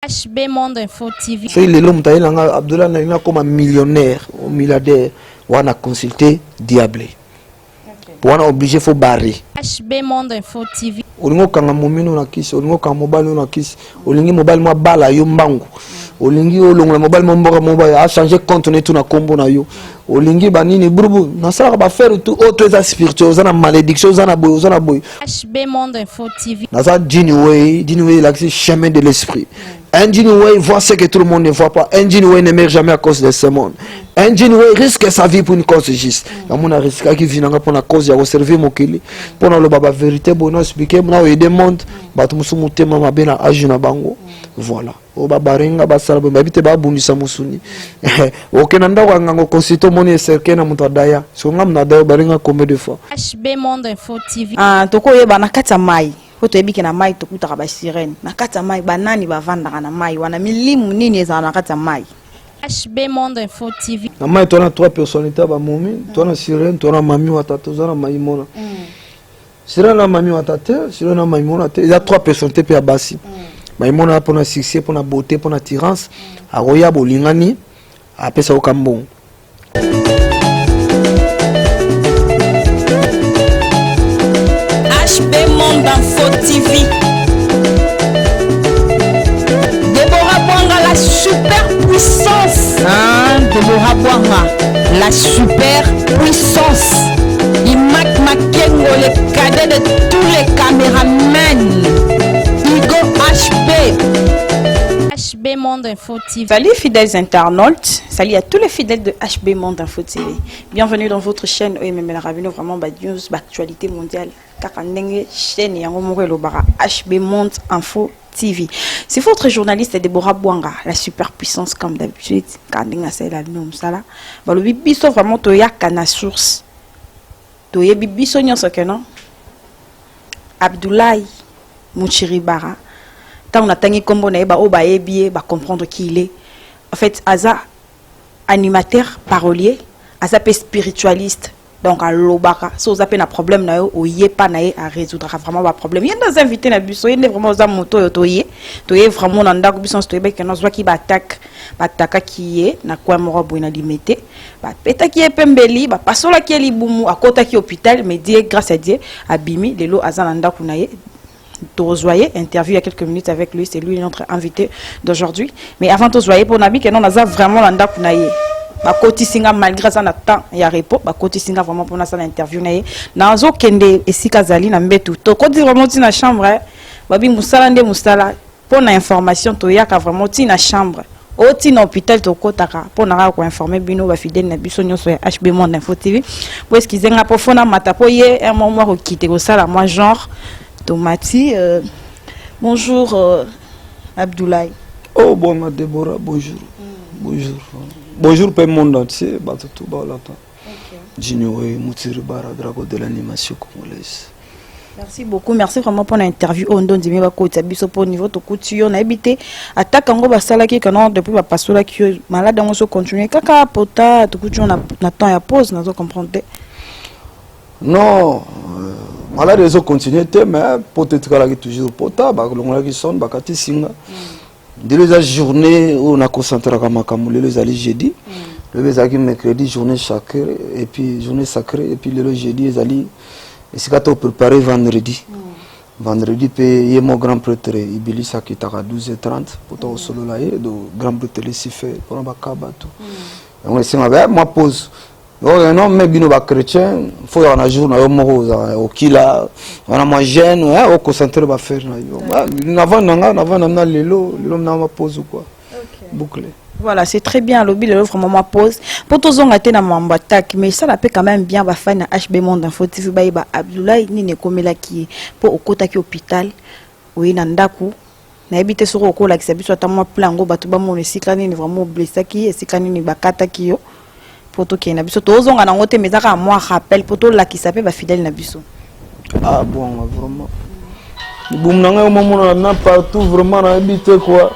HB Monde Info TV. So il est l'homme taïlanga Abdullah na comme un millionnaire ou milliardaire on a consulté Diablé. Pour on a obligé faut barrer. HB Monde Info TV. Olingo kanga momino na kisi, olingo kanga mobile na kisi, olingi mobile mo bala yo mbangu. Olingi olonga mobile mo mobile a changer compte ne tout na combo na yo. Olingi banini brubu na sala ba faire tout autre ça spirituel, ça na malédiction, ça na boy. HB Monde Info TV. Na ça Jinway là c'est chemin de l'esprit. Un Jinway voit ce que tout le monde ne voit pas. Un Jinway ne meurt jamais à cause de ce monde. Un Jinway risque sa vie pour une cause juste. Il y a risque qui vient pour une cause, il y a servir mon kili. Pour la vérité, pour nous expliquer, pour nous aider le monde. Voilà. O babarenga basala babite babundisa musuni. Okenanda wangango konsito moni serkena mutadaya. So ngamna dayo barenga combien de fois. HB Monde Info TV. Toko yeba na kata mai. Foto yebiki na mai tokuta ba sirene. Na kata mai banani bavanda na mai wana milimu nini eza na kata mai. HB Monde Info TV. Na mai tona trois personnalités ba momi, tona sirene, tona mami watatu zana maimona. Sirene na mami watate, sirene na maimona te. Il y a trois personnalités pe abasi. Maimona pour na succès, pour na beauté, pour na tirance, a roya bolingani, a pesa au Cambon. HB Monde Info TV. Deborah Bwanga, la super puissance. Deborah Bwanga, la super puissance. Imak Makengo, le cadet de tous les caméramans. HB Monde Info TV. Salut fidèles internautes, salut à tous les fidèles de HB Monde Info TV. Bienvenue dans votre chaîne OMML Ravino, vraiment news, actualité mondiale. Chaîne HB Monde Info TV. C'est votre journaliste Deborah Bwanga, la super puissance comme d'habitude. Le bibiso vraiment toya kana source. Toye bibiso nyonso kenon. Abdoulaye Muchiribara. Tant on a tangi kombo na eba oba ebie ba comprendre qui il est. En fait, Aza animateur, parolier, Aza pe spiritualiste. Donc à l'obara, si vous avez un problème na yo, oye pas na à résoudre vraiment pas problème. Il y a des invités na buso, il y a vraiment za moto yo toye vraiment na ndako buso toye que nos qui attaque qui est na kwa moro boina limité. Ba peta qui est pembeli, ba pasola qui est libumu akota qui hôpital, mais Dieu grâce à Dieu abimi lelo Aza na ndako na ye. Tozoyer interview il y a quelques minutes avec lui, c'est lui notre invité d'aujourd'hui. Mais avant Tozoyer pour Nabi que non Aza vraiment na ndako na ye. Ba koti singa malgré ça na temps ya repos ba koti singa vraiment pour na ça interview na ye nazo kende esika zali na mbetu to koti vraiment ti na chambre babi musala nde musala pour na information to yaka vraiment ti na chambre o ti na hôpital to kotaka pour na ko informer bino ba fidèle na biso nyonso ya HB Monde Info TV pour ce qu'ils nga pour fona mata po ye un moment ko kite ko sala moi genre tomati bonjour Abdoulaye. Oh bon Deborah, bonjour. Bonjour. Bonjour pour le monde entier, tout Jinway Mutsiribara, drapeau de l'animation congolaise. Merci beaucoup, merci vraiment pour l'interview. On donne des mieux pour niveau de couture. On a habité attaque en gros basala qui canon depuis la passola qui malade on se continue. Kaka pota de couture on attend à pause, nous comprendre. Non, malade ils ont continué mais peut-être qu'elle a toujours pota, bah l'on qui sonne, bah kati singa. Dès les journées où on a concentré à Makamou, les allées jeudi, les allées mercredi, journée sacrée, et puis journée sacrée, et puis les jeudi, les allées, et c'est quand on prépare vendredi. Vendredi, il y a mon grand prêtre, il y a qui est à 12h30, pour toi au solo là, le grand prêtre, il s'y fait, pour un bacaba, tout. Et on essaie avec moi, pause. Non, mais bien les chrétiens, il faut un jour, au Kila, on a moins jeune, on concentre à faire. Voilà, c'est très bien, le bilan vraiment ma pause. Pour tous on a été dans mon attaque, mais ça la peut quand même bien, va faire un HB Monde Info TV, bah Abdoulaye ni ne comme là qui pour au côté qui hôpital, oui nandaku. Na habité sur au côté là qui s'habille soit à moi plein gros bateau ba mon sikani ni vraiment blessé qui et sikani ni bakata qui yo. Poto qui na biso to zonga na ngote mais ça moi rappel poto là qui s'appelle ba fidèle na biso. Ah bon vraiment. Boum nanga au moment na partout vraiment na habité quoi.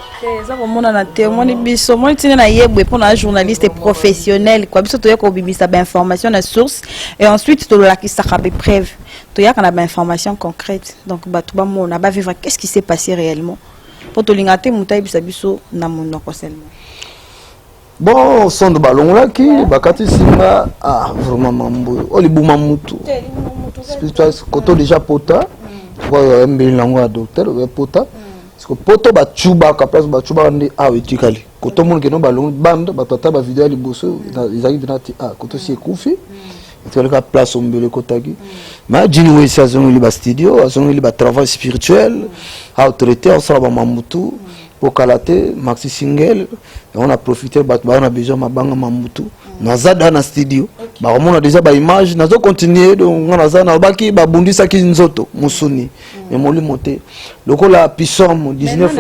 Ça vraiment na témoin biso moi tine na yebwe pour un journaliste professionnel quoi biso to ya ko bibisa ba information na source et ensuite to là qui ça rabe preuve to ya kana ba information concrète donc ba tout ba mo na ba vivre qu'est-ce qui s'est passé réellement pour to lingate mutai bisabiso na monoko seulement. Bon, son de ballon là qui bakati simba vraiment mambo. Oli buma mutu. Spirituel koto déjà pota. Kwa mbili lango docteur pota. Parce que poto ba chuba ka place ba chuba ndi etikali. Koto mon keno ballon bande ba tata ba vidéo liboso ils arrivent na koto si ekufi. Il y a place au milieu kotagi. Mais jini we sa zone liba studio, zone liba travail spirituel, à traiter on sera ba mamutu. Pour Kalate, Maxi Single, on a profité, on a besoin de banga mamutu. Naza dans le studio. Bah on a déjà ba image, nazo continuer donc on a ça na baki ba bundi sa ki nzoto musuni. Mais mon li monter. Loko la puissance 19.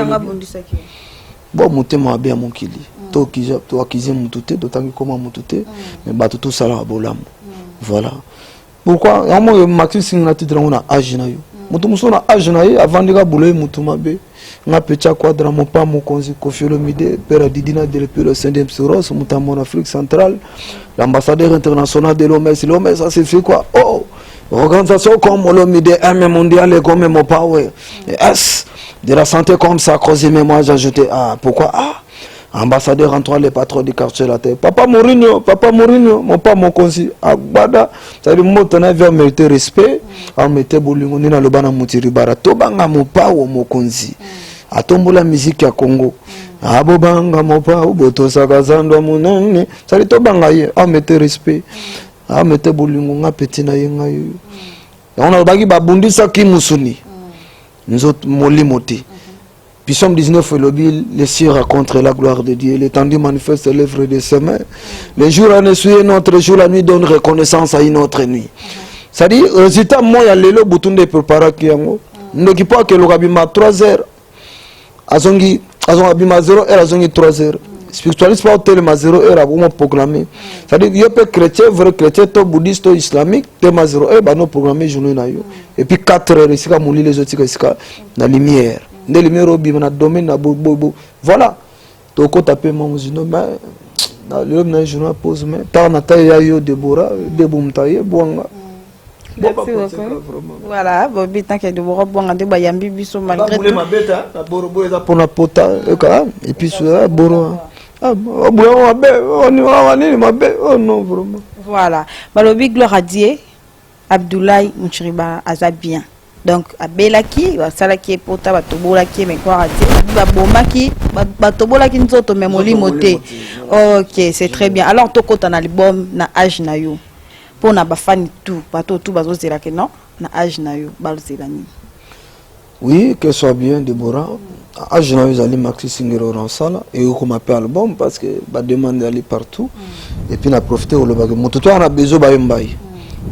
Bon monter ma bien mon kili. To ki to akize mutute, d'autant comment mutute, mais ba tout ça la bolam. Voilà. Pourquoi on Maxi Single na titre on a âge na yo. Mutu musona âge na ye avant de ga boulé mutu mabe. Nga pecha quadra mon pas mon konzi Koffi Olomide père Didina depuis le 5e Soros mutamon Afrique centrale l'ambassadeur international de l'OMS ça c'est fait quoi organisation comme Olomide M mondial et comme mon power S de la santé comme ça cause mais moi j'ai ajouté pourquoi ambassadeur entre les patrons du quartier la terre papa Mourinho mon pas mon konzi agbada ça dit mo tona vers mériter respect on mettait bolingo ni na lobana mutiri bara to banga mo pa wo mo konzi atombola musique ya Congo abobanga mopa uboto sakazando munene sali to banga ye a mettre respect a mettre bolingo nga petit na yenga yo on a bagi babundisa ki musuni nzot molimoti puis somme 19 lobby les cieux racontent la gloire de Dieu l'étendue manifeste l'œuvre de ses mains les jours à suivre notre jour la nuit donne reconnaissance à une autre nuit ça dit résultat moi ya lelo butunde prépara ki yango ndoki po ke lokabima 3 heures azongi abima 0 heure azongi 3 heures spiritualiste pas hôtel ma 0 heure aboma proclamer ça dit yo pe chrétien vrai chrétien to bouddhiste to islamique te ma 0 heure ba no programmer journée na yo et puis 4 heures ici ka muli les autres ici na lumière nde lumière obi na domaine na bobo voilà to ko taper mon zino mais na le na journée pause mais ta na ta ya yo Deborah debumtaye bonga. Voilà, Bobby, tant qu'il y a de bon de Bayambi, biso malgré tout. Et puis, voilà. Balobi, gloire à Dieu, Abdoulaye Mouchiriba, Aza bien. Donc, Abelaki, Salaki, Pota, Batobolaki, mais gloire à Dieu, Babomaki, Batobolaki, Nzoto, Memoli, Moté. Ok, c'est très bien. Alors, Toko, ton album, na âge na yo. Pour na bafani tout bateau tout bazo zela que non na âge na yo balzelani oui que soit bien Deborah âge na yo zali Maxi Singero Ransala et on m'appelle album parce que ba demande aller partout et puis na profiter au loba que moto a besoin ba yembai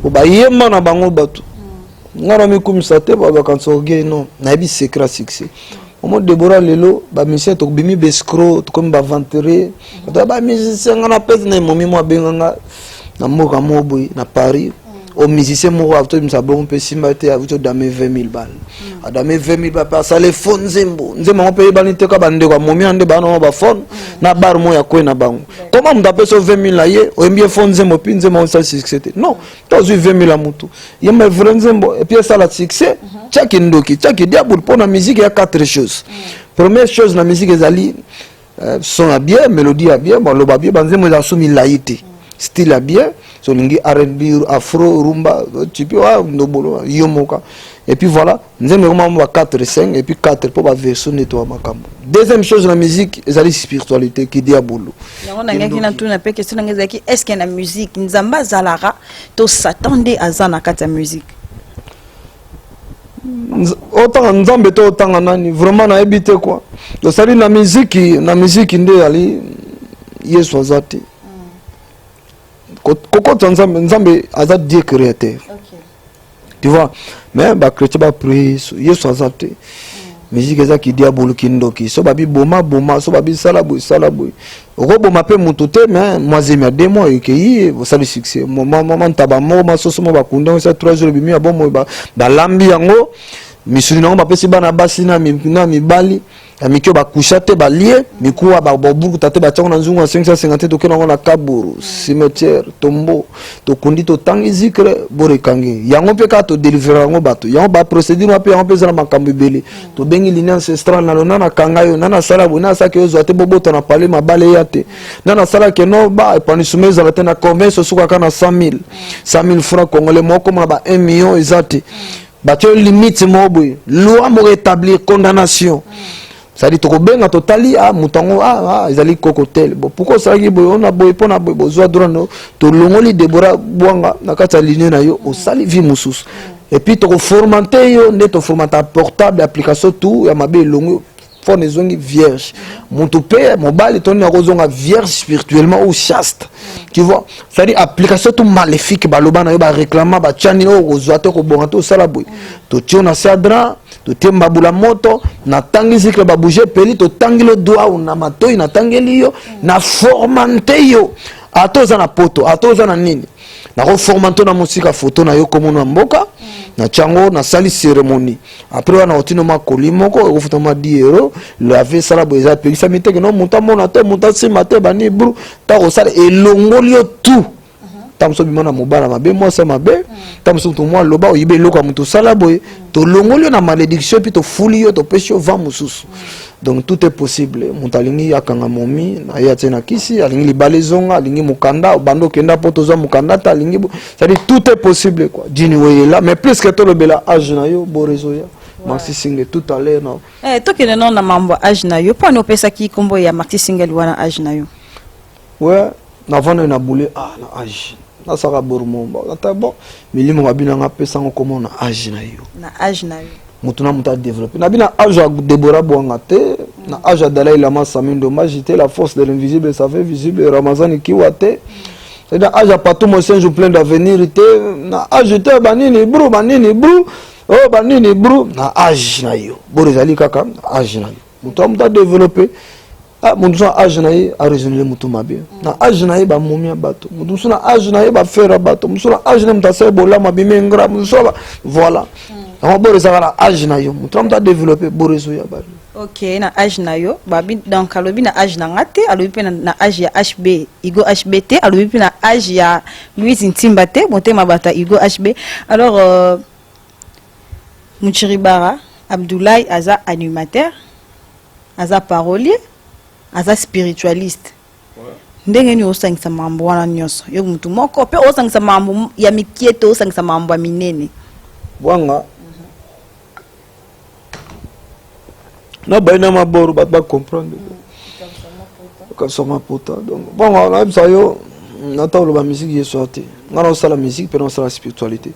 o ba yema na bango bato ngara mi kumisa te ba kanso ge non na bi secret succès au mode Deborah lelo ba mission to bimi bescro to comme ba venterer ba musicien ngana pèse na momi mo benganga na moka moboy na Paris au musicien mo avto msabon pe simate avto dame 20000 balles adame 20000 balles pa sale phone nzembo on paye banite ka bande kwa momi ande bana ba phone na bar mo ya kwena bango comment m'dape so 20000 la ye o mbie phone nzembo pi nzembo ça succès non to 20000 la mutu yema vrai nzembo et puis ça la succès chaki ndoki chaki diable pour la musique il y a 4 choses première chose la musique ezali son a bien mélodie a bien bon lo ba bien banzembo za soumi laïté style a bien so lingi R&B afro rumba tu peux ndobolo yomoka et puis voilà nzembe vraiment 4 5 et puis 4 pour ba version nettoyer makambo deuxième chose la musique ezali spiritualité qui diabolo yango nangaki na tuna pe question ngezaki est-ce que la musique nzamba zalara to s'attendait à ça na kata musique autant nzambe to autant nani vraiment na habité quoi donc ça dit la musique nde ali yesu azati Koko Nzambe a Dieu créateur. Tu vois, mais bah chrétien va prier, Yesu azate. Musique eza ki diabolo kindoki. So babi boma, so babi salaboy. Robo m'appelle mon toté, mais moi j'ai mis 2 mois et que ça le succès. Maman tabamo, ma soso mo bakunda, ça 3 jours bimi abo mo ba lambi yango. Misuli nango bapesi bana basi na mi bali. Amikyo ba kushate ba lié mikuwa ba bobuku tate ba tchanga nzungu 550 to kena na kaburu cimetière tombeau to kundi to tangi zikre bore kangi yango pe ka to délivrer ngo bato yango ba procédure pe yango pe za makambo bele to bengi ligne ancestrale na lona na kanga yo nana sala bona sa ke zo te boboto na parler mabale yate nana sala ke no ba e pani soumise la tena convention suka kana 100 000 francs congolais moko na ba 1 million ezate ba to limite moboy loi mo rétablir condamnation. Ça dit to benga totali mutango ezali kokotel bon pourquoi ça ki boy on a boy pona boy bozo drono to longoli debora bwanga na kata ligne na yo o sali vi mususu et puis to formater yo ne to formater portable application tout ya mabe longo fone zongi vierge mutu pe mobile to na kozonga vierge spirituellement ou chaste tu vois ça dit application tout maléfique baloba na yo ba réclama ba chani o kozwa to ko bonga to sala boy to tiona sadra to temba bula moto na tangi zikle ba bouger peli to tangi le doigt na matoi na tangeli yo na formante yo atoza na poto atoza na nini na reformanto na musika photo na yo komo na mboka na chango na sali cérémonie après na otino makoli moko ko futa ma 10 euros laver sala boza peli sa miteke no muta mona te muta si mate bani bru ta ko sala elongoli yo tout tamso bimona mobala mabe moi ça mabe tamso to moi loba oyibe loka muto sala boy to longoli na malédiction puis to fuli yo to pesho va mususu donc tout est possible mutalingi yakanga momi na ya tena kisi alingi libalezonga alingi mukanda bando kenda poto za mukanda ta alingi ça dit tout est possible quoi dini weye là mais plus que to le bela âge na yo borezo ya Maxi Single tout à l'heure non to ke non na mambo âge na yo po no pesa ki kombo ya Maxi Single wana âge na yo ouais na vana na boule na âge na saka borumomba ata bon milimo mabina nga pesa ngo komo na âge na yo mutuna muta développer na bina âge Deborah Bwangate na âge Dalai Lama Samindo majité la force de l'invisible ça fait visible Ramazani Kiwate c'est à âge Patou Mosenjo plein d'avenir na âge te banini bru oh banini bru na âge na yo borezali kaka âge na yo muta développer mutu âge na ye a raisonner mutu mabe na âge na ye ba momia bato mutu na âge na ye ba faire bato mutu na âge na mutasa bola mabime ngra mutu voilà on boreza na âge na yo mutu muta développer borezo ya ba OK na âge na yo babi donc alobi na âge na ngate alobi pe na âge ya HB Igo HBT alobi pe na âge ya Louise Ntimbate motema bata Igo HB alors Muchiribara Abdoulaye aza animateur aza parolier aza spiritualiste ndenge ni osangisa mambo wana nyoso yo mutu moko pe osangisa mambo ya mikieto osangisa mambo ya minene bwanga na baina maboru ba comprendre ka soma pota donc bwanga na bisayo na tawlo ba musique ye sorti ngana osala musique pe na osala spiritualité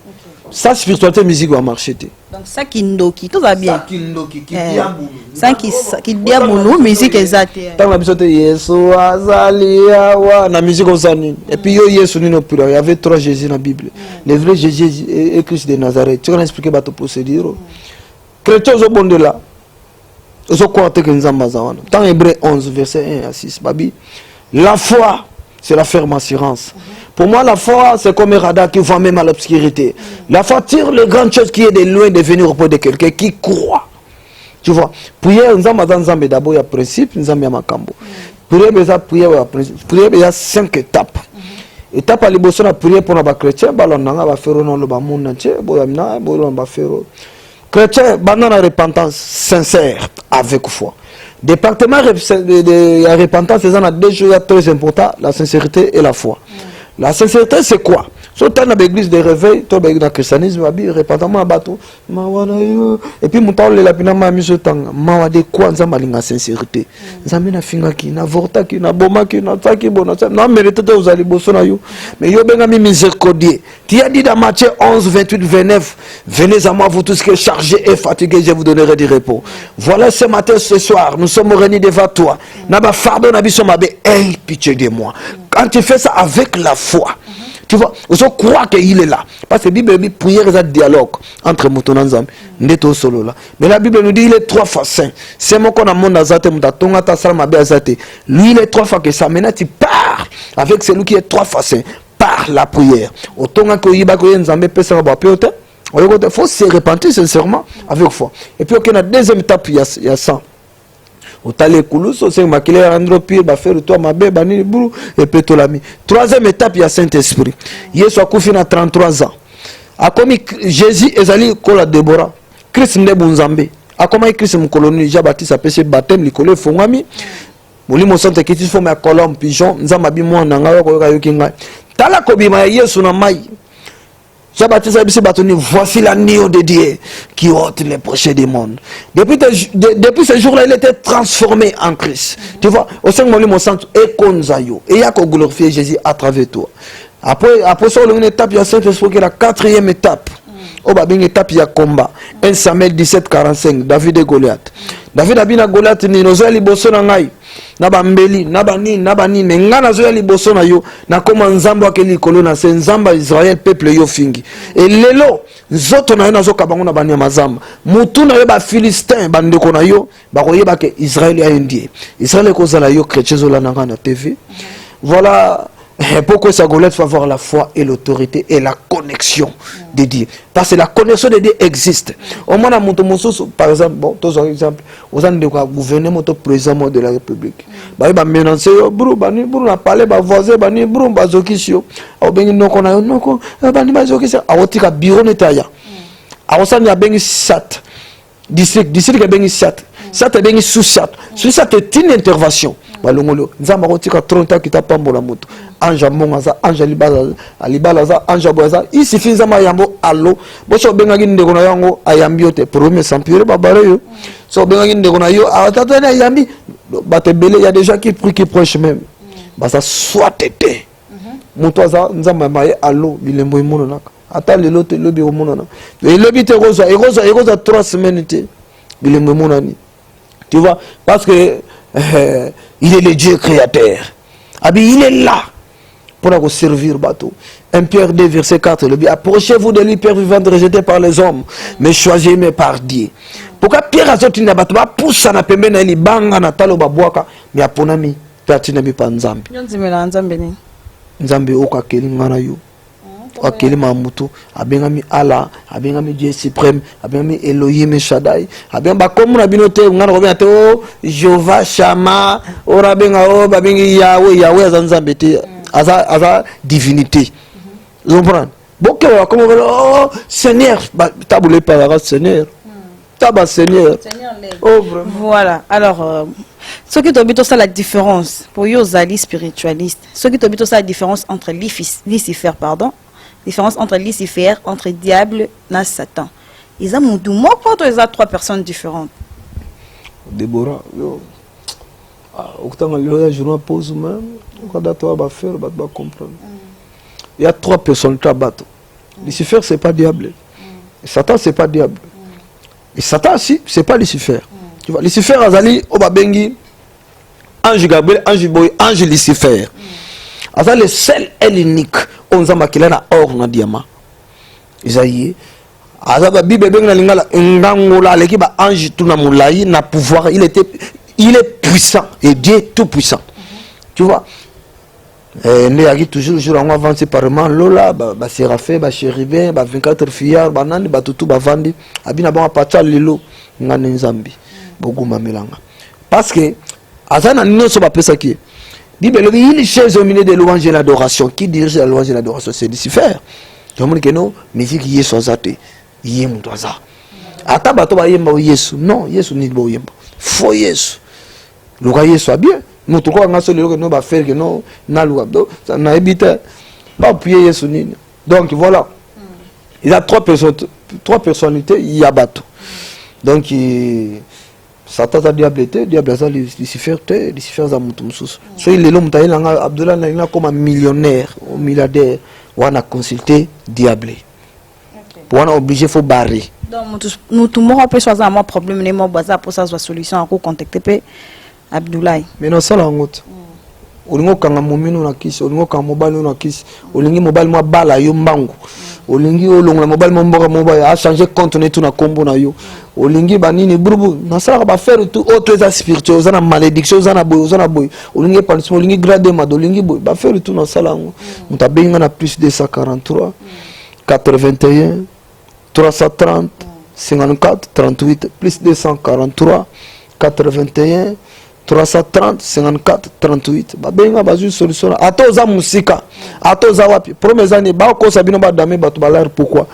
ça spiritualité musique va marcher donc ça kindoki tout va bien ça kindoki qui diabulu ça qui diabulu musique exacte tant la bisote Yesu azali awa na musique osani et puis yo Yesu nino pura il y avait 3 Jésus dans la Bible le vrai Jésus et Christ de Nazareth tu vas expliquer ba to procédure chrétien zo bonde là zo croire que nzamba zawana dans Hébreux 11 verset 1 à 6 babi la foi c'est la ferme assurance. Pour moi, la foi, c'est comme un radar qui voit même à l'obscurité. La foi tire les grandes choses qui est de loin de venir auprès de quelqu'un qui croit. Tu vois, prière, nous avons d'abord, il y a principe, nous avons makambo. Prière, il y a 5 étapes. Étape à l'ébaution, la prière pour les chrétiens, on va faire le monde entier, on va faire. Chrétien, on a la repentance sincère avec foi. Département de la repentance, c'est a 2 choses très importantes, la sincérité et la foi. La sincérité, c'est quoi? Si tu as dans l'église de réveil, tu as dans le christianisme, tu as repentement à bateau. Et puis, tu as la mis au temps. Tu as quoi la sincérité? Tu as na fingaki, na vortaki, na bomaki, na taki, na mérité aux alibosona. Mais yo benga mi miséricordieux. Tu as dit dans Matthieu 11, 28, 29, venez à moi, vous tous qui êtes chargés et fatigués, je vous donnerai du repos. Voilà ce matin, ce soir, nous sommes réunis devant toi. Naba fardeau, nabi somabe, aie pitié de moi. Quand tu fais ça avec la foi, tu vois, on croit qu'il est là. Parce que la Bible dit prière et dialogue entre Moutonanzam, Neto Solo là. Mais la Bible nous dit il est 3 fois saint. C'est mon qu'on a mon azate, Moutonga Tassama Beazate. Lui il est 3 fois que ça. Maintenant tu pars avec celui qui est 3 fois saint par la prière. Autant que Yiba Koyenzambe Pesa Bapiote, il faut se repentir sincèrement avec foi. Et puis, la deuxième étape, il y a ça. otali kuluso c'est makile rendre pire ba faire toi mabe bani buru et petolami. Troisième étape il y a Saint-Esprit. Yesu akufi na 33 ans. A comme Jésus ezali kola Déborah. Christ ndebu nzambe. A comme Christ mkoloni Jean-Baptiste a péché baptême likole fongami. Molimo sante kiti fo ma colombe pigeon nzamba bi mo na ngayo ko yoki ngai. Tala ko bima Yesu na mai. Jean-Baptiste a dit voici l'agneau de Dieu qui ôte les péchés du monde. Depuis ce jour-là, il était transformé en Christ. Tu vois, au sein de mon sang, et konzayo, et il y a qu'on glorifie Jésus à travers toi. Après ça, une étape, il y a Saint-Esprit qui est la quatrième étape. Oh, bah, une étape, il y a combat. 1 Samuel 17, 45, David et Goliath. David a bien Goliath, ni nos ali bosso na ngai. Naba mbeli, naba nini, ngana zo ya liboso na yo, na koma nzambo akeli kolona, se nzamba Israël, peuple yo fingi. Et lelo, zoto na yo na zo kabango na banya mazamba. Mutu na yo ba Philistin, bandeko na yo, ba koye ba ke Israël ya indie. Israël ko zala yo chrétien zo la na TV. Voilà. Pourquoi ça Goliath faut avoir la foi et l'autorité et la connexion de Dieu. Parce que la connexion de Dieu existe. Au moins, par exemple, bon, tous un exemple, aux ans de gouvernement président de la République. Bah, il va menacer, brou, na parler, voisin, brou, bazokisio. Au bengi non qu'on a, non qu'on, bazokisio. A otika bureau netaya. A osan ya bengi sat. District ya bengi sat. Sat ya bengi sous-sat. Sous-sat est une intervention. Balongolo nzamba kotika 30 ans kitapambola moto anja mongaza anja libalaza anja boza il suffit nzamba yambo allo boso benga nginde kona yango ayambi yote premier sampure babare yo so benga nginde kona yo atata na yambi batebele ya déjà qui prie qui proche même basa soit tete moto aza nzamba maye allo bilembo imono naka ata lelo te lobi omono na et lobi te roza 3 semaines te bilembo monani tu vois parce que il est le Dieu créateur. Il est là pour nous servir bateau. 1 Pierre 2 verset 4. Approchez-vous de lui, Père vivant, rejeté par les hommes, mais choisi par Dieu. Pourquoi Pierre a sorti na bateau pousse na pembe na li banga na talo babwaka mais aponami tatina mi pa nzambe. Nzambe oka kelinga na yo. Akeli mamutu abengami Allah abengami Dieu suprême abengami Elohim Shaddai abengba comme na binote ngana ko bete o Jehovah Shama ora benga o babengi Yahweh azanzambe te aza divinité. Vous comprenez? Beaucoup comme oh Seigneur tabule par Seigneur. Taba Seigneur. Oh vraiment. Voilà. Alors ce qui t'obite ça la différence pour Yozali spiritualiste. Ce qui t'obite ça la différence entre Lucifer différence entre Lucifer, entre diable et Satan. Ils ont moi quand ils ont 3 personnes différentes. Déborah, autant le journal pose même, quand tu vas faire, tu vas comprendre. Il y a 3 personnes qui battent. Lucifer c'est pas diable. Et Satan c'est pas diable. Et Satan si, c'est pas Lucifer. Tu vois, Lucifer azali obabengi ange Gabriel, ange Boy, ange Lucifer. Azali le seul et l'unique. On zamba kilana or na diamant. Isaïe. Azaba bible benga lingala ngangola leki ba ange tuna mulai na pouvoir, il est puissant et Dieu est tout puissant. Tu vois? Ne yaki toujours jour on avance par lola ba séraphin ba chérubin ba 24 fillards ba nani ba tutu ba vandi abina ba pacha lelo ngane nzambi boguma melanga. Parce que azana nyoso ba pesa ki Bible, il cherche au milieu de louange et l'adoration. Qui dirige la louange et l'adoration? C'est Lucifer. Je me dis que non, musique qui est sans athée. Il est mon doigt. Atabato ba yemba Yesu. Non, Yesu ni bo yemba. Faut Yesu. Le roi Yesu a bien. Nous tout quoi ngaso le que nous va faire que non na louab. Ça na habité. Ba prier Yesu ni. Donc voilà. Il y a 3 personnalités, il y a bateau. Donc Satan a diablete, diable a Lucifer, Lucifer a mutumsus. So il est l'homme taïlanga Abdullah na comme un millionnaire ou milliardaire, on a consulté diable. Pour on a obligé faut barrer. Donc nous tout monde peut choisir un problème, nous baza pour ça soit solution à contacter Abdullah. Mais non ça la honte. Olingo kanga momino na kisi, olingo kanga mobile na kisi, olingi mobile mo bala yo mbangu. Olingi olonga mobile mo mboka mobile a changer compte na tout na kombo na yo. Olingi banini brubu na sala ba faire tout autre spirituel, ozana malédiction, ozana boy. Olingi punishment, olingi grade ma olingi boy, ba faire tout na sala ngo. Mutabenga na plus de 143 81 330 54 38 plus 243 81 330 54 38 babenga bazui solution ata oza musika ata oza wapi premières années bakosa bino badame bato balare pourquoi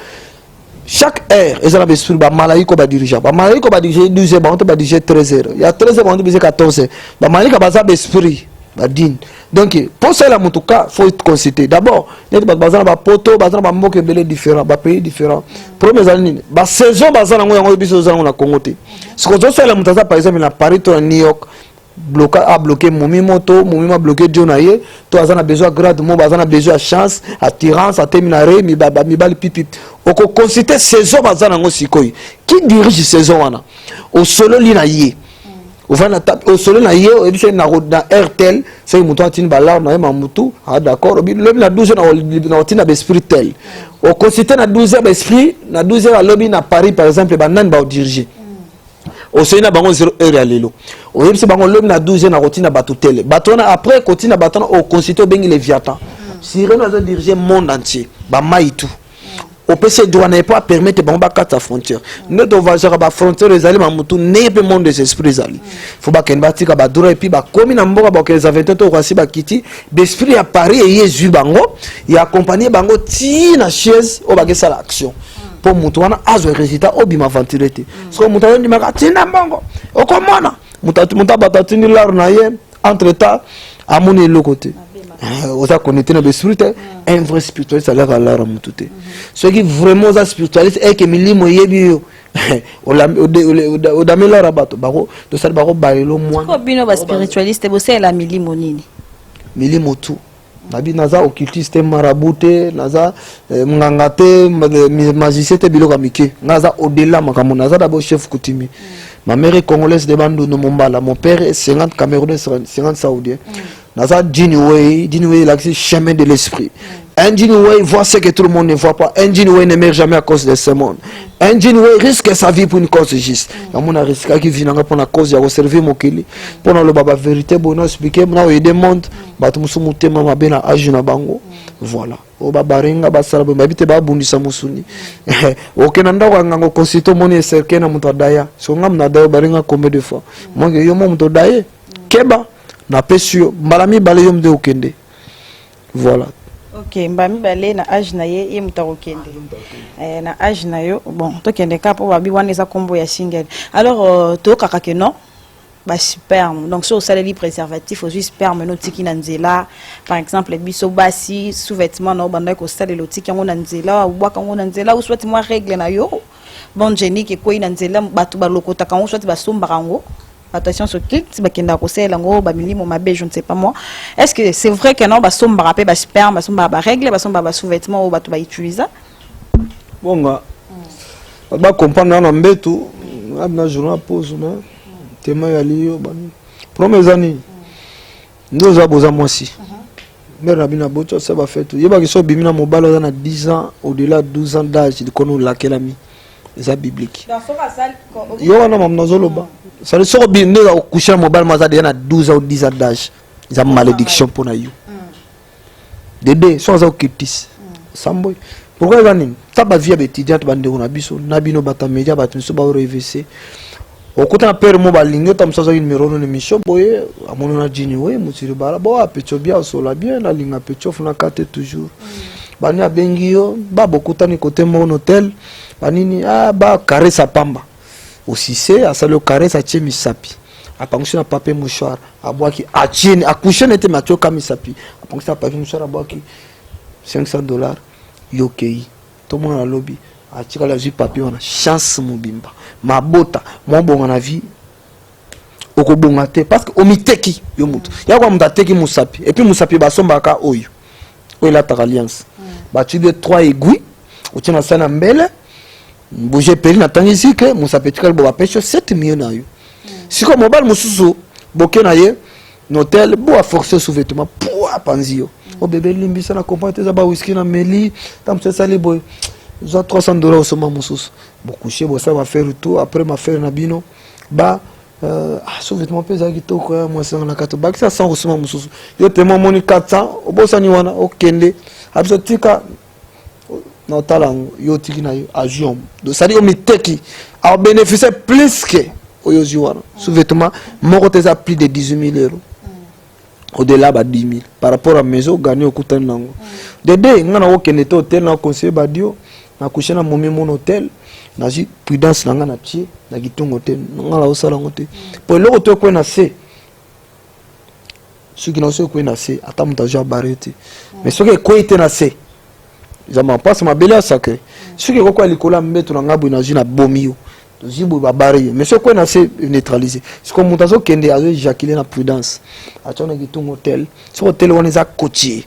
chaque heure ezala besprit bamalaika badirige bamalaika badirige 12 heures baonte badirige 13 heures ya 13 heures baonte badirige 14 heures bamalaika baza besprit badine donc pour cela en tout cas faut être consulté d'abord net bazana ba poto bazana ba mboke belé différent ba pays différent premières années ba saison bazana ngo biso zana na Congo te ce que zo cela mutaza par exemple na Paris to na New York bloqué Moumi Moto, Moumi a bloqué Dionaye, toi on a besoin de grade, on a besoin de chance, attirance, à terminer, mi bali pipi. On considère saison bazana ngo sikoi. Qui dirige saison wana? Au solo lina yé. Au solo na yé, et puis na RTL, c'est muto atine balar na yema mutu, ah d'accord, le na 12 na otina besprit tel. On considère na 12 besprit, na 12 à lobby na Paris par exemple, banan ba diriger. Au seuil na bango 0 heure à l'élo. Au yebse bango l'homme na 12 na rotina bateau tel. Bateau na après continue bateau au constitue bengi les viatans. Si rien n'a diriger monde entier, ba maïtou. Au PC doit ne pas permettre bango ba quatre frontières. Ne doit pas ba frontières les alliés mamutu ne peut monde des esprits ali. Faut ba ken batika ba dura et puis ba komi na mboka ba les aventeteurs au rasi ba kiti, d'esprit à Paris et Jésus bango, il accompagné bango ti na chaise au ba ça l'action. Pour mutuana azo résultat obima ventilité so mutana ndi makatina mbongo okomona mutabatini lar na ye entre temps amoni le côté oza connecté na spiritualité un vrai spiritualiste alors à l'art mutute ce qui vraiment za spiritualiste et que milimo yebi o damela rabato bako to sala bako balelo moi ko bino ba spiritualiste bo c'est la milimo nini milimo tout nabi naza occultiste marabouté naza mngangate magicien te biloko mike naza au-delà makambo naza d'abord chef coutumier ma mère est congolaise de Bandou no Mombala mon père est 50 camerounais 50 saoudien naza Jinway l'accès chemin de l'esprit un Jinway voit ce que tout le monde ne voit pas un Jinway ne meurt jamais à cause de ce monde un Jinway risque sa vie pour une cause juste ya mona risque qui vient pour la cause ya servir mokili pour le baba vérité bon expliquer na aider monde bato musu mutema mabena ajuna bango voilà o babarenga basala babite babundisa musuni okena ndako ngango konsito moni cercle na muto daya so ngam na daya barenga combien de fois moi yo mo muto daya keba na pesio mbalami bale yom de okende voilà. Ok, mbami balé na âge na ye mutaro kende. Na âge na yo bon to kende ka po babi wana eza kombo ya single. Alors to kaka ke non ba sperme. Donc sur saleli préservatif aussi sperme no tiki na nzela. Par exemple biso basi sous-vêtements no banda ko saleli tiki ngo na nzela ou bwa ngo na nzela ou soit moi règle na yo. Bon génique ko ina nzela batu ba lokota kango soit ba somba kango. Attention sur qui si bakenda ko sela ngo ba milimo mabe je ne sais pas moi. Est-ce que c'est vrai que non ba somba rapé ba sperme ba somba ba règle ba somba ba sous-vêtements ou batu ba utiliser? Bonga. Ba comprendre na mbetu na journal pause na tema ya liyo bani. Premières années. Nous avons moi si. Mère Rabina Bocho ça va faire tout. Yeba ki so bimina mobile na 10 ans au-delà de 12 ans d'âge de kono la kelami. C'est biblique. Yo wana mamnazoloba. Ça ne sort bien au coucher mobile mazade na 12 ans ou 10 ans d'âge. Ils ont malédiction pour na you. Dédé sans occultis. Samboy. Pourquoi gani? Taba vie étudiante bande on abiso nabino bata media batunso ba RVC. Okuta père mo balingo tam saza numéro no mission boye amono na jini we mutiri bara bo apecho bia sola bien la linga pecho funa kate toujours. Bani abengio ba bokuta ni côté mon hôtel banini ba carré sa pamba. Aussi c'est à ça le carré ça tient misapi a pension à papier mouchoir à boire qui a tient à coucher n'était matio comme misapi a pension à papier mouchoir à boire qui $500 yokei tout le monde à lobby a tiré la vie papier on a chance mon bimba ma bota mon bon en vie oko bongate parce que omiteki yo mutu ya kwa mtateki musapi et puis musapi ba somba ka oyo la ta alliance ba tu de 3 aiguilles o tient ça na mbele bouger peli na tangi que musa petikal bo apesho 7 millions na yo si comme mobile mususu boké na ye notel bo a forcer sous vêtement pour panzio o bébé limbi ça na comprendre ça ba whisky na meli tam ça sali boy za $300 au soma mususu bo coucher bo ça va faire tout après ma faire na bino ba sous vêtement pesa kitoko moi ça na kato ba ça 100 au soma mususu yo tellement moni 400 o bo sani wana o kende absotika notala yo tiki na yo ajiom donc ça dit o miteki a bénéficier plus que Oyoziwana. Sous-vêtements, mon côté ça plus de 18 000 euros. Au-delà de 10 000. Par rapport à la maison, gagner au coût d'un an. Dédé, on a aucun hôtel, on a conseillé Badio, on a couché dans mon hôtel, on a dit prudence, on a pied, on a quitté un hôtel, on a la hausse à l'hôtel. Pour l'autre, on a assez. Ceux qui n'ont pas assez, attends, on a barré. Mais ceux qui ont été assez, ils m'en passent ma belle à sacré. Ceux qui ont été l'école, mettre dans la boîte, na bomio. Zibo ba barré. Mais ceux qui ont assez neutralisé. C'est comme on a dit qu'il y a Jacqueline la prudence. Attends, on a quitté un hôtel. Ce hôtel, on est à côté.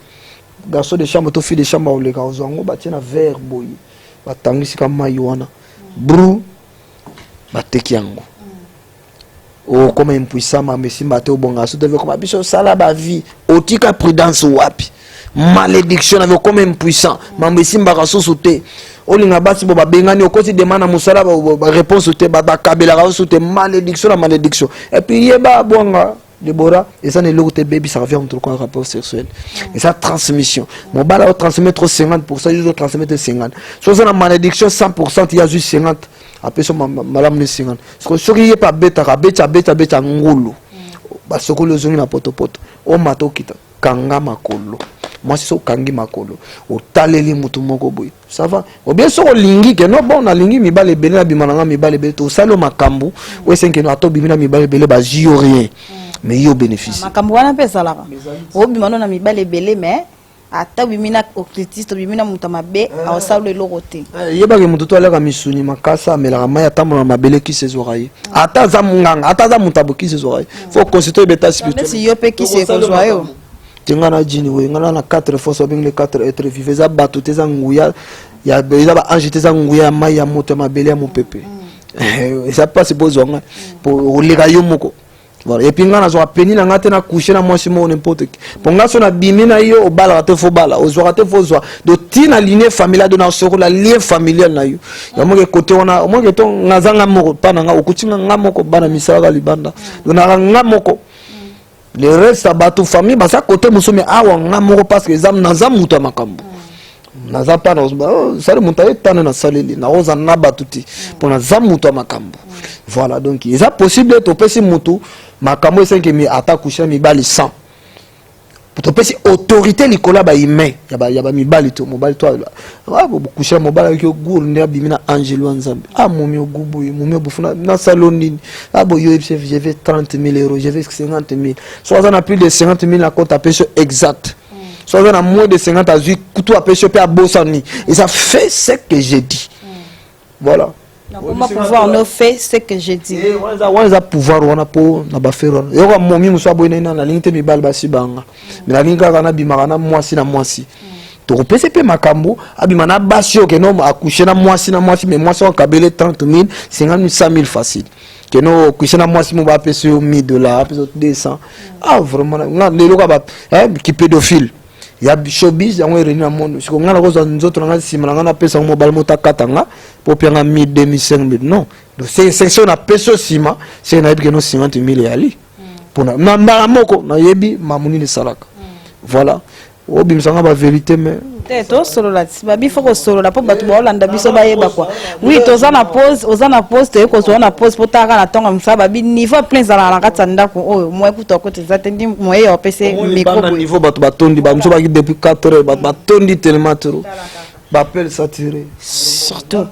Garçon de chambre, fille de chambre, les gars, on a un verre boy. Batangi si comme maïwana. Brou. Batekiango. Oh, comme impuissant, ma messie, m'a au bon garçon. Devait comme abisso, ça la ba vie. Otika prudence wapi. Malédiction avec comme impuissant. Ma messie, m'a garçon sauté. Olinga basi bo babengani okosi demande musala ba réponse sauté ba kabela ka sauté malédiction la malédiction. Et puis yeba bonga. Déborah, et ça n'est l'autre baby, ça revient entre quoi un rapport sexuel. Et ça, transmission. Mon bal va transmettre 50%, je dois transmettre 50%. Soit ça, la malédiction, 100%, il y a juste 50%. Après ça, madame, les 50%. Parce que ce qui n'est pas bête, bête, ngolo. Parce que le zone, la poto. O mato kita, kanga makolo. Moi, c'est ça, kangi makolo. O taleli mutumoko boy. Ça va. Ou bien sûr, lingi, que non, bon, on a lingi, mi bale belé, la bimananga, mi bale belé, au salo makambu, ou est-ce que nous avons bimina, mi bale belé, bah, j'y rien. Mais il y a bénéfice. Makambu wana pesa la. O bimano na mi bale belé, mais ata bimina occultiste, bimina mutamabe, au salo le loroté. Yeba ke mututo ala misuni makasa amela maya tamona mabele ki ses oreilles. Ata za munganga, ata za mutabo ki ses oreilles. Faut consulter beta spirituel. Si yo pe ki se kozoyo. Tengana jini we ngana na 4 fois so bing les 4 êtres vivants za batuté za nguya ya beza ba anjité za nguya maya moto mabele ya mopepe. Et ça passe besoin pour les rayons moko. Voilà. Et puis ngana zo apeni na ngate na coucher na mwasi mo n'importe qui. Pour ngaso na bimina yo o bala te fo bala, o zo te fo zo. Do tina lignée familiale de na soko la lien familial na yo. Ya mo ke côté ona, mo ke to ngazanga moko pa na nga okutinga ngamoko bana misala libanda. Do na ngamoko. Le reste abatu famille ba ça côté muso me awa ngamoko parce que zam na zam muta makambo. Na za pa na ça le muta etana na saleli na oza na batuti pour na zam muta makambo. Voilà donc il est possible to pesi mutu makambo c'est que mi ata coucher mi bali 100 pour to pesi autorité likola ba humain ya ba mi bali to mobali to wa bo coucher mobali avec gour ne abimina angelo nzambe momi ogubu momi obufuna na saloni bo yo je vais 30 000 euros je vais 50 000 soit on a plus de 50 000 à compte à pêche exact soit on a moins de 50 à lui couteau à pêche à bossani et ça fait ce que j'ai dit voilà. Comment pouvoir nous faire ce que j'ai dit? On a pouvoir, on a pour na bafero. Yo ko momi muso boy na na lingte mi bal basi banga. Mais la linga kana bimana mwasi na mwasi. To repese pe makambo abimana basi yo ke no accoucher na mwasi mais mwasi on kabele 30 000, 50 000, 100 000 facile. Que no accoucher na mwasi mo ba pese yo $1000, pese 200. Vraiment na lelo ka ba qui pédophile. Il y a showbiz yango réuni na monde siko ngana ko za nzoto nga simana ngana pesa mo bal mota katanga pour pianga 1000 2500 non donc c'est section na peso sima c'est na ebike no 50 000 yali pour na mbala moko na yebi mamuni ni salaka voilà obi msanga ba vérité mais to solo la babi faut solo la po batu ba olanda biso ba yeba quoi oui toza na pause te ko zo na pause po taka na tonga msa babi niveau plein za la kata ndako oyo mo ekuta ko te zatendi mo yo pese micro na niveau batu batondi ba mso ba depuis 4 heures batondi tellement trop ba appel saturé surtout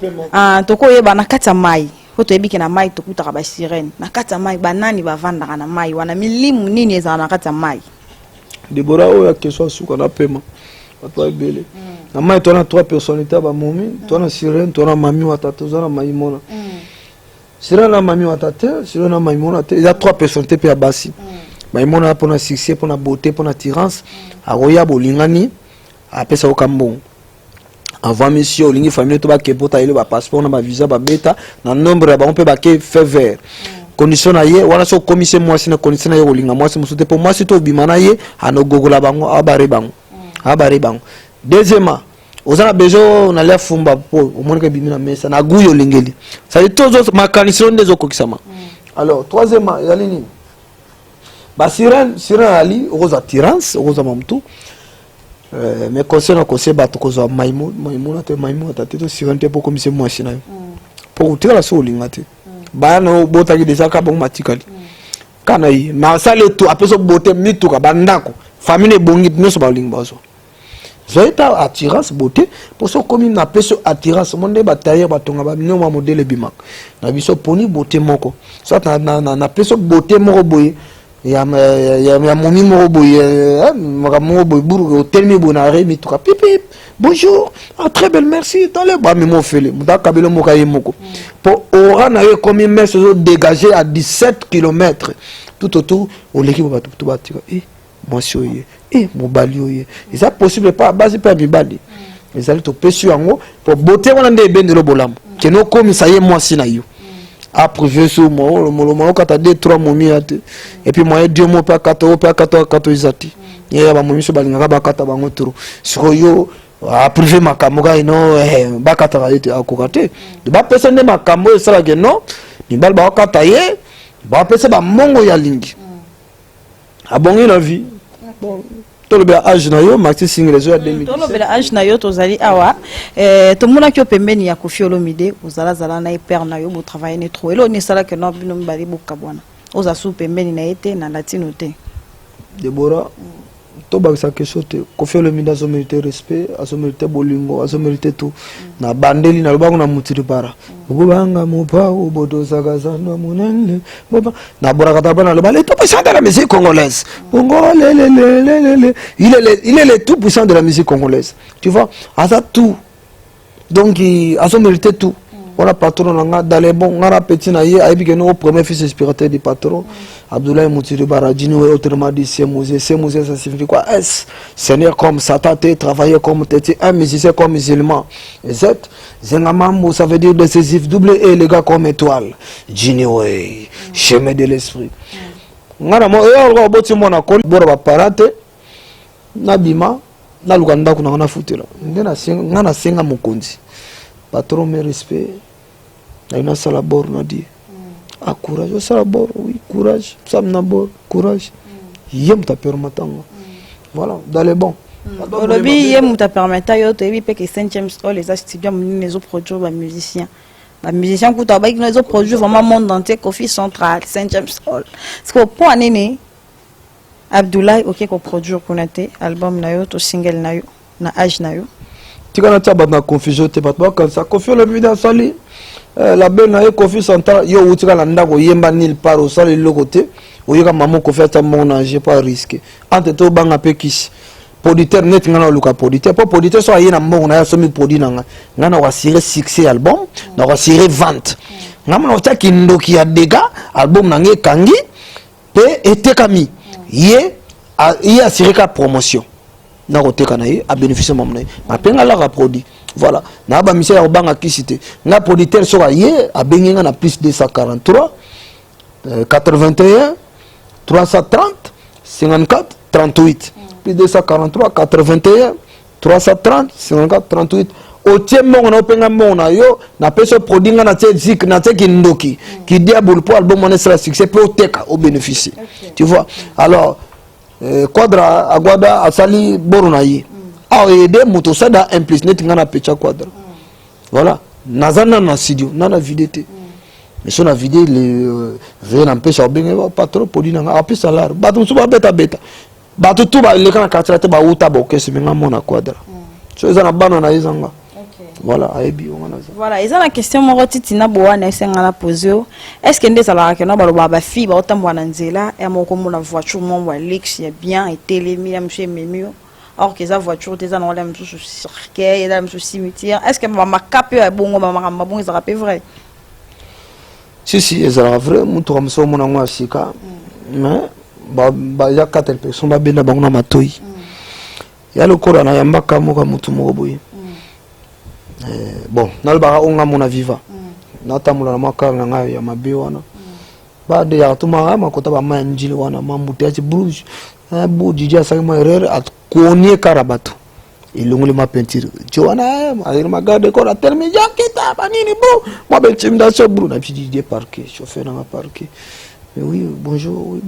toko yeba na kata mai ko to yebiki na mai to kutaka ba sirène na kata mai banani ba vanda na mai wana milimu nini eza na kata mai Déborah oya keswa suka na pema toi belé na mai toi na 3 personnalités ba momi toi na sirène toi na mami watata toi na maimona sirène na mami watata sirène na maimona il y a 3 personnalités pe basi maimona pour na succès pour na beauté pour na tirance aroya bolingani apesa okambo avant monsieur olingi famille to ba kepota ile ba passeport na ba visa ba beta na nombre ba on peut ba ke fait vert condition na ye wana so commissaire moi sina condition na ye olinga moi musote pour moi to bimana ye anogogola bango abare bango deuxièmement ozana bezo na la fumba po omoneka bimina mesa na guyo lingeli ça dit tous autres mécanismes des okokisama alors troisièmement yali ni ba sirène ali rosa tirance rosa mamtu mais concernant conseil ba to kozo maimuna te maimuna ta te sirène te pour commissaire moi sina pour utira so lingate ba no bota ki déjà ka bon matikali kana yi ma sale tout après so beauté mituka bandako famille bongi no so ba lingi bazo zoita attirance beauté pour so comme na peso attirance monde ba tailler ba tonga ba no ma modèle bimak na biso poni beauté moko so na peso beauté moko boye ya momi moko boye moko boye buru telmi bonare mituka pip bonjour, très belle, merci. Dans les bras, mais mon félé, pour aura n'a eu comme une messe dégagée à 17 km tout autour, on l'équipe va tout bâtir. Moi, mon balio, et ça possible pas, base pas mi bali. Les alliés au péchu en haut, pour beauté, on a des bennes de l'obolam. Que nous, comme ça y est, moi, si na yo. Après, sur moi, le moment quand t'as 2-3 momies, et puis moi, 2 mots, pas 4 isati. Il y a un moment sur Balinga, Bakata Bangotoro. Sur yo, a privé makamoga ino bakata yete akokate de ba personne ne makambo sala ke non ni bal ba kata ye ba pese ba mongo ya lingi abongi la vie bon to le ba âge na yo maxi single zo ya 2000 to le ba âge na yo to zali awa to mona ki opembeni ya Koffi Olomide ozala zala na hyper na yo bo travailler ne trop elo ni sala ke no bino mbali boka bwana oza su pembeni na ete na latino te Deborah to ba sa question te Koffi Olomide azo mérité respect azo mérité bolingo azo mérité tout na bandeli na lobango na mutiri para bobanga mopa obodo zagaza na munene boba na borakata bana le balé to puissant de la musique congolaise il est le tout puissant de la musique congolaise tu vois aza tout donc azo mérité tout. Voilà patron dans les bons ngara petit na ye ayebi que nous premier fils inspirateur du patron Abdoulaye Moutiri Baradini ou autrement dit c'est musée ça signifie quoi S Seigneur comme Satan travailler comme t'étais un musicien comme musulman et Z Zengamambo ça veut dire décisif double et les gars comme étoile Jini way chemin de l'esprit ngara mo e boti mo na ko bora ba parate na bima na luganda kuna na futela ndena ngana senga mokonzi patron me respect na sala bor na di a courage sala bor oui courage sam na bor courage yem ta permettant voilà dans les bons Olobi yem ta permettant yo to ebi pe que Saint James Hall les studios les autres produire ba musiciens kuta ba les autres produire vraiment monde entier Koffi Central Saint James Hall parce que pour année Abdoulaye OK ko produire konate album na yo to single na yo na âge na yo tikana taba na confusion te batwa quand ça Koffi Olomide sali la belle na Koffi Central yo utika la ndako yemba nil par au sali le côté oyeka maman Koffi ta mon j'ai pas risqué entre to banga pekis producteur net ngana luka producteur pour producteur so ayena mbongo na so mi produit nanga ngana wa sire succès album na wa sire vente ngama na ta kindoki ya dega album nange kangi pe etekami ye a sire ka promotion na koteka na ye a bénéficier mamna ma penga la produit voilà na ba mission ya banga kisite na producteur so ye a benga na plus 243 81 330 54 38 plus 243 81 330 54 38 au tiempo na penga mona yo na peso produit na zik na te kindoki ki diable pour album on sera succès pour teka au bénéficier tu vois alors Quadra Aguada Asali Borunayi a aidé Motosada un plus net ngana pecha Quadra voilà nazana na studio nana vidété mais son a vidé le rien empêche pas trop podi na a plus salaire batu suba beta batu tuba le kana katrate ba uta ba okese menga mona Quadra so ezana bana na izanga voilà aibi on a voilà ils ont la question mo titi na bo wana esenga na poseo est-ce que ndeza la ke no ba ba fi ba otambo na nzela ya moko mo na voiture mo wa lex ya bien et télémi ya monsieur memio or que sa voiture des en la monsieur circuit et la monsieur cimetière est-ce que ma cap ya bongo ma bon ils rappellent vrai si ezala vrai mutu comme ça mona ngwa sika mais ba ya 4 personnes ba benda bango na matoi ya lokora na yambaka moka mutu moko boye bon nalbara onga mona viva natamula na makanga ngayo ya mabe wana bade ya tuma makota ba manjili wana mambuti ya bruge bu dija sa mo erreur at konie karabatu ilungule ma peinture joana ma magarde ko la terme jakita banini bro moi ben timda so bro na pidi parquet chauffeur na parquet mais oui bonjour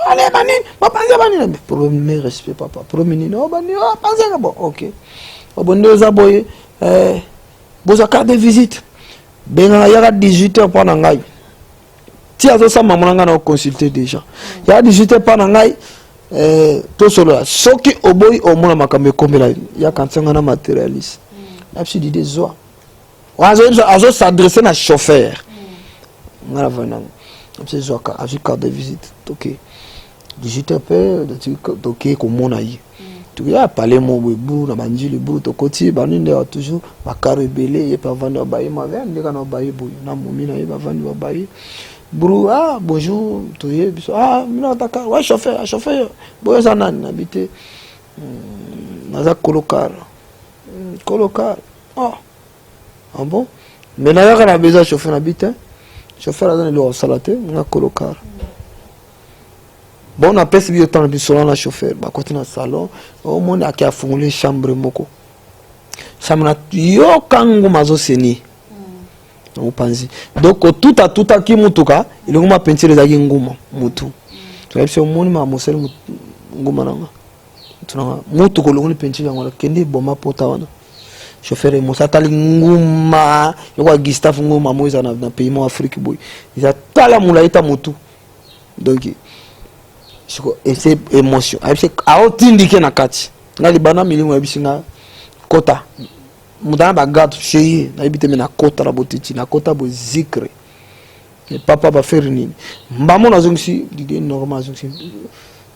allez banini ma panza banini premier respect papa premier no banini panza bon OK bon deux boye boza carte de visite benga yaka 18h pendant ngai ti azo sa mamonanga na consulter déjà ya 18 pas na ngai to solo soki oboyi omona makambe komela ya kantsanga na matérialiste absi di des oies azo s'adresser na chauffeur ngala vananga absi zoka absi carte de visite OK 18 peu de OK komona yi tu ya parler mon bebu na banji le bu to koti baninde toujours ba carrebelé et pas vendre ba ma vend ndika na ba boy na momi na ba vendre ba bru ah bonjour to ye biso ah mina taka wa chauffeur boyo zanani habité naza colocar ah bon mais na ya kana besoin chauffeur habité chauffeur azana le salate na colocar. Bon, on a perçu le temps de salon la chauffeur, bah côté dans salon, au monde a qui a fourni chambre moko. Chambre na yo kango mazo seni. On pense. Donc tout à qui mutuka, il ngoma peinture za ngoma mutu. Tu vois c'est au monde ma mosel ngoma nanga. Tu na mutu ko ngoni peinture ngona kende boma pota wana. Chauffeur mosa tali ngoma, yo kwa Gustave ngoma moza na pays mo Afrique boy. Il a tala mulaita mutu. Donc et c'est émotion c'est aotindike na kati ngali bana milingo ya bisinga kota mudana ba gato chez na ibite na kota la botiti na kota bo zikre et papa ba faire nini mbamo na zongsi dide normal zongsi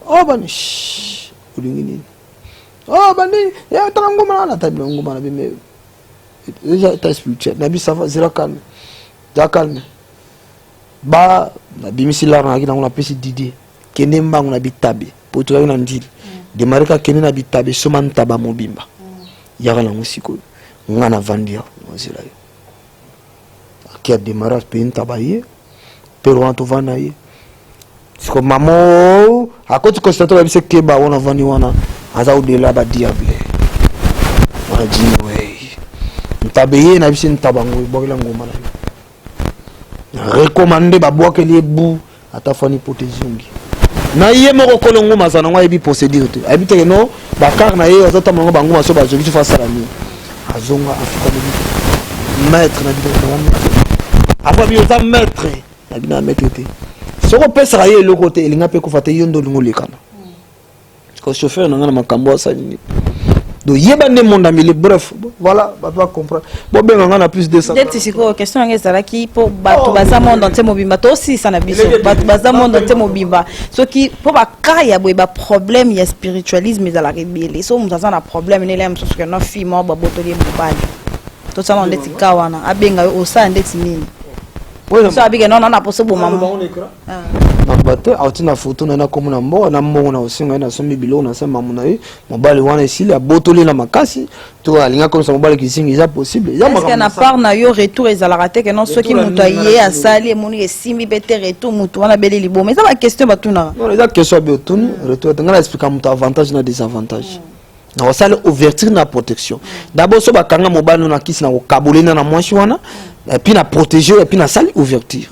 oh bani ulingi nini oh bani ya tango mana tabi ngoma na bime déjà ta spirituel na bi ça va zéro calme ba na bimisi la na kina ngona pesi dide kene mbangu na bitabe potoka na ndili demarika kene na bitabe soma ntaba mobimba yaka na musiko ngana vandia mozela yo akia démarrage pe ntaba ye pero anto vana ye siko mamo akoti constater ba bise keba wana vani wana aza udela ba diable wana jini we ntabe ye na bise ntaba ngoi bokela ngoma na recommander ba boke li bu atafani protéger na ye moko kolongo mazana ngwa ebi procédure te habite que non bakar na ye azata mango bango maso ba jogi fa sala ni azonga afika de maître na bidon apa bi ota maître na bina maître te soko pesa ye le côté elinga pe ko fate yondo lingo lekana ko chauffeur na ngana makambo sa ni do yeba ne monde amili bref voilà ba pas comprendre bo benga ngana plus de ça peut-être c'est quoi question ngezala ki pour batu baza monde entier mobimba to aussi ça na biso batu baza monde entier mobimba so ki pour ba kaya boy ba problème ya spiritualisme za la rebelle so mutaza na problème ne lem so que no fi mo ba botoli mbali to ça ndeti kawana abenga o sa ndeti nini so abige non na possible maman bate autina photo na komuna mbo na mbongo na osinga na sombi bilo na sema munayi mobali wana isili abotoli na makasi to alinga comme ça mobali kisingi za possible ya makamba na part na yo retour ezalaka te que non soki muto aye asali moni esimbi bete retour muto wana beli liboma eza ba question batuna non eza question be tuni retour tengala expliquer muto avantage na désavantage na wasale ouverture na protection d'abord so bakanga mobali na kisi na kokabolena na mwanshi wana et puis na protéger et puis na sali ouverture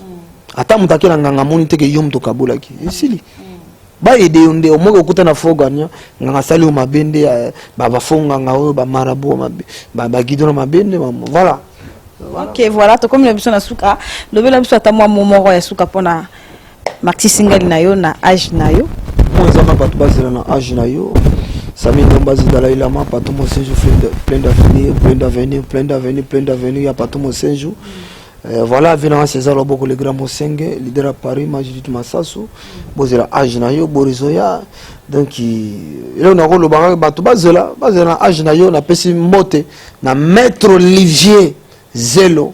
ata mutake na nganga moni teke yom to kabola ki esili ba ede onde o moko kuta na foganya nganga sali o mabende ba fonga ngao ba marabo ba guidon mabende voilà OK voilà to comme le biso na suka le bela biso ata mwa momoro ya suka pona maxi single na yo na âge na yo on zama batu bazela na âge na yo Sami Ndombazi Dalai Lama pato mo senjo plein d'avenir ya pato mo senjo. Voilà, venant César Loboko, le grand Mosenge, leader à Paris, Majidit Massassou, Bozera Ajnayo, Borizoya. Donc, il y a un rôle au barrage, Bazela, Bazela Ajnayo, na Pessi Mote, na maître Olivier Zelo.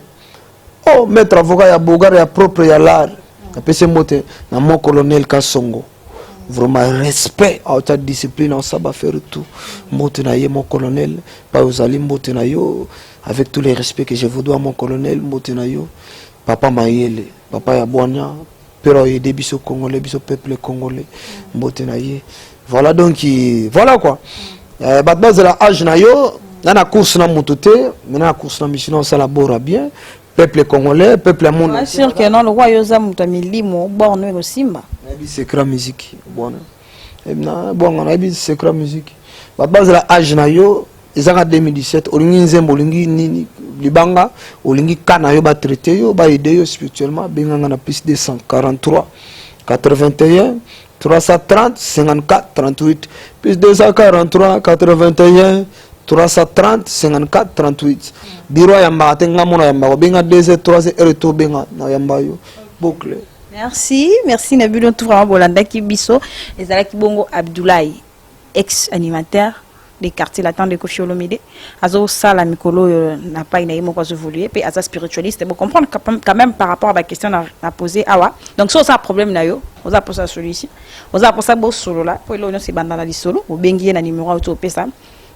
Oh, maître avocat, ya Bogar, ya propre, ya l'art, na Pessi Mote, na mon colonel Kassongo. Vraiment respect à ta discipline, on va faire tout. Motenaye, mon colonel, pas aux alim, Motenayo. Avec tous les respects que je vous dois, mon colonel Motenayo, papa Maïele, papa Yaboania, Pero Yede, biso congolais, biso peuple congolais, Motenaye. Voilà donc, voilà quoi. Batbaz de la âge nayo, dans la course na mototé, maintenant la course na mission, ça labore bien. Peuple congolais, peuple monde. C'est sûr que non, le roi Yosa Moutamili, mon borné au Simba. Secret musique, bon. Bon, on a dit secret musique. Batbaz de la âge nayo, ezanga 2017 olingi nzembo olingi nini libanga olingi kana yo ba traiter yo ba aider yo spirituellement benganga na plus 243 81 330 54 38 plus 243 81 330 54 38 biro ya mbate ngamona ya mbako benga 2 3 retour benga na ya mbayo boucle. Merci Nabulo tout vraiment bolanda ki biso ezalaki bongo Abdoulaye ex-animateur des quartiers latins de Koffi Olomide. Azo sala mikolo n'a pas une moko évoluer puis aza spiritualiste bon comprendre quand même par rapport à la question à poser awa. Donc ça problème na yo, oza pour ça solution. Oza pour ça bo solo là, pour lo se bandana li solo, o bengi na numéro auto pesa.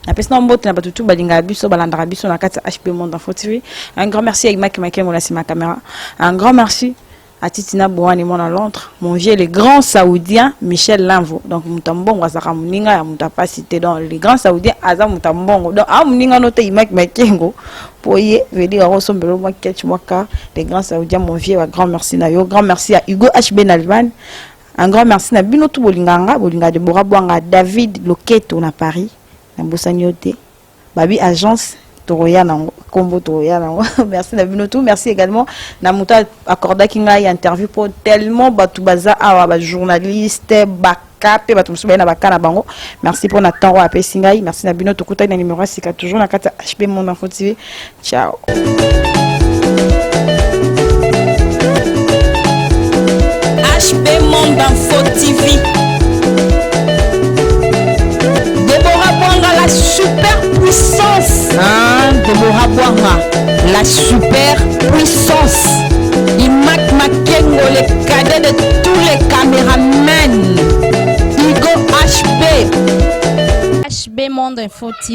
Na pesa na mbote na batutu balinga biso balanda biso na kati HP Monde Info TV. Un grand merci à Imaki Makengo la ma caméra. Un grand merci à Titina Bouane et mon à Londres, mon vieux, le grand saoudien Michel Lanvo. Donc, Moutambongo, Azara Mouninga, Moutapa cité dans les grands saoudiens, Azar Moutambongo. Donc, à Mouninga, note Imak Makengo, pour y venir à Rosombelo, moi, Ketchwaka, les grands saoudiens, mon vieux, un grand merci à grand merci à Hugo HB Nalvan, un grand merci à Binotou Bolinganga, Bolinga de Borabouanga, David Loketo, à Paris, à Boussagnote, Babi Agence. Merci Nabinotou, merci également Namuta Accorda qui m'a interview pour tellement Batoubaza à journaliste Bakapé Batumsoubena Bakana Bango. Merci pour Nathan Roa Pessingai, merci Nabinotou Kouta na numéro 6 toujours na kata HP Monde Info TV. Ciao. HP Monde Info TV. Deborah Bouanga, la super puissance. Deborah Bouanga, la super puissance. Imak Makengo, le cadet de tous les caméramans. Hugo HB. HB Monde Info TV.